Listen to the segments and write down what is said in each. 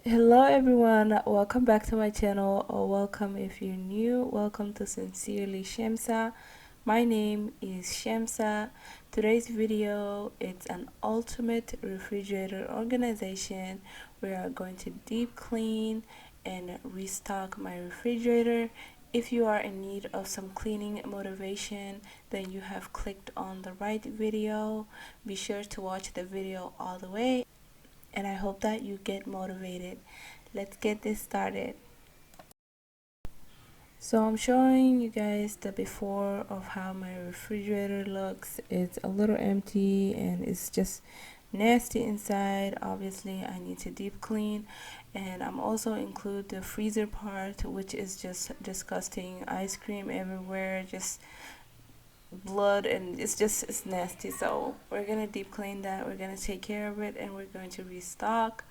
Hello everyone, welcome back to my channel, or welcome if you're new. Welcome to Sincerely Shamsa. My name is Shamsa. Today's video it's an ultimate refrigerator organization. We are going to deep clean and restock my refrigerator. If you are in need of some cleaning motivation, then you have clicked on the right video. Be sure to watch the video all the way, and I hope that you get motivated. Let's get this started. So I'm showing you guys the before of how my refrigerator looks. It's a little empty and it's just nasty inside. Obviously I need to deep clean, and I'm also include the freezer part, which is just disgusting. Ice cream everywhere, just blood, and it's nasty. So we're gonna deep clean that, we're gonna take care of it, and we're going to restock.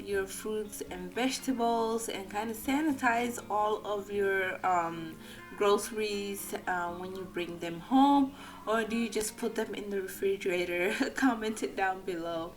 your fruits and vegetables and kind of sanitize all of your groceries when you bring them home, or do you just put them in the refrigerator? Comment it down below.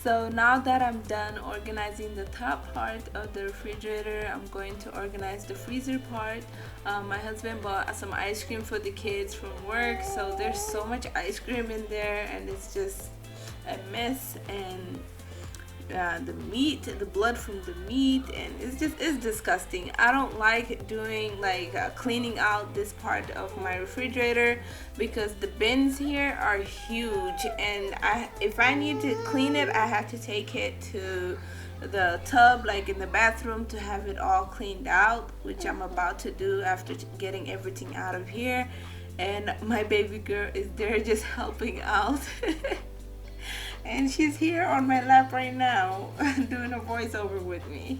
So now that I'm done organizing the top part of the refrigerator, I'm going to organize the freezer part. My husband bought some ice cream for the kids from work, so there's so much ice cream in there and it's just a mess. And the meat, the blood from the meat, and it's disgusting. I don't like doing like cleaning out this part of my refrigerator because the bins here are huge, and if I need to clean it, I have to take it to the tub like in the bathroom to have it all cleaned out, which I'm about to do after getting everything out of here. And my baby girl is there just helping out. And she's here on my lap right now doing a voiceover with me.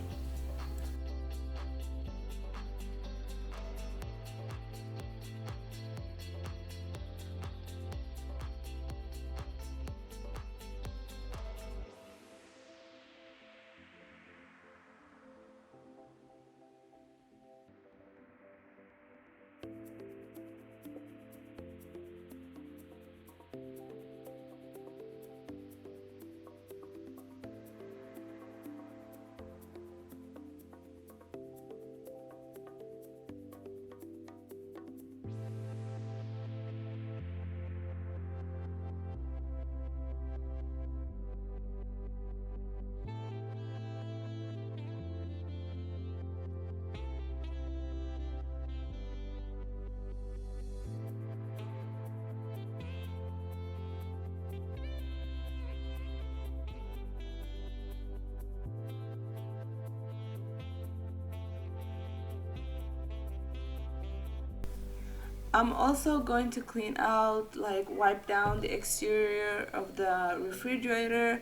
I'm also going to clean out, like wipe down the exterior of the refrigerator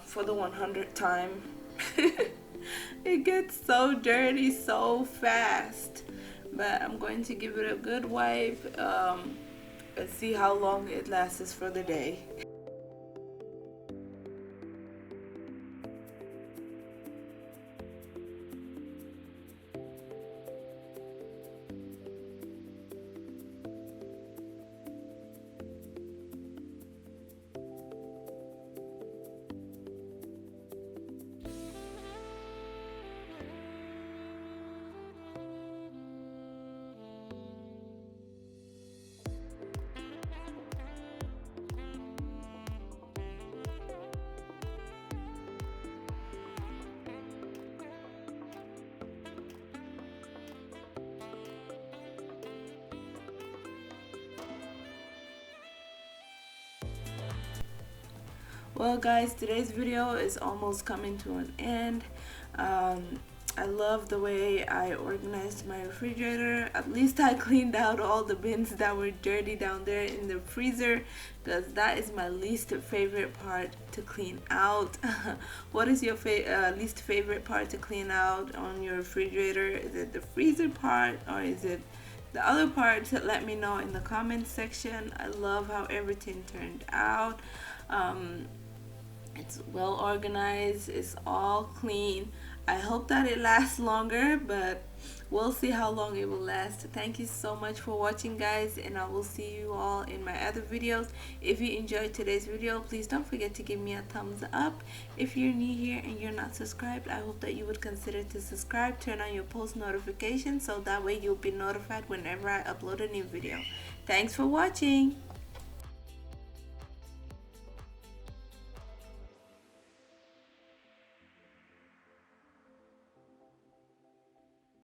for the 100th time. It gets so dirty so fast, but I'm going to give it a good wipe and see how long it lasts for the day. Well guys, today's video is almost coming to an end. I love the way I organized my refrigerator. At least I cleaned out all the bins that were dirty down there in the freezer, because that is my least favorite part to clean out. What is your least favorite part to clean out on your refrigerator? Is it the freezer part or is it the other part? Let me know in the comment section. I love how everything turned out. It's well organized, it's all clean. I hope that it lasts longer, but we'll see how long it will last. Thank you so much for watching, guys, and I will see you all in my other videos. If you enjoyed today's video, please don't forget to give me a thumbs up. If you're new here and you're not subscribed, I hope that you would consider to subscribe. Turn on your post notifications so that way you'll be notified whenever I upload a new video. Thanks for watching.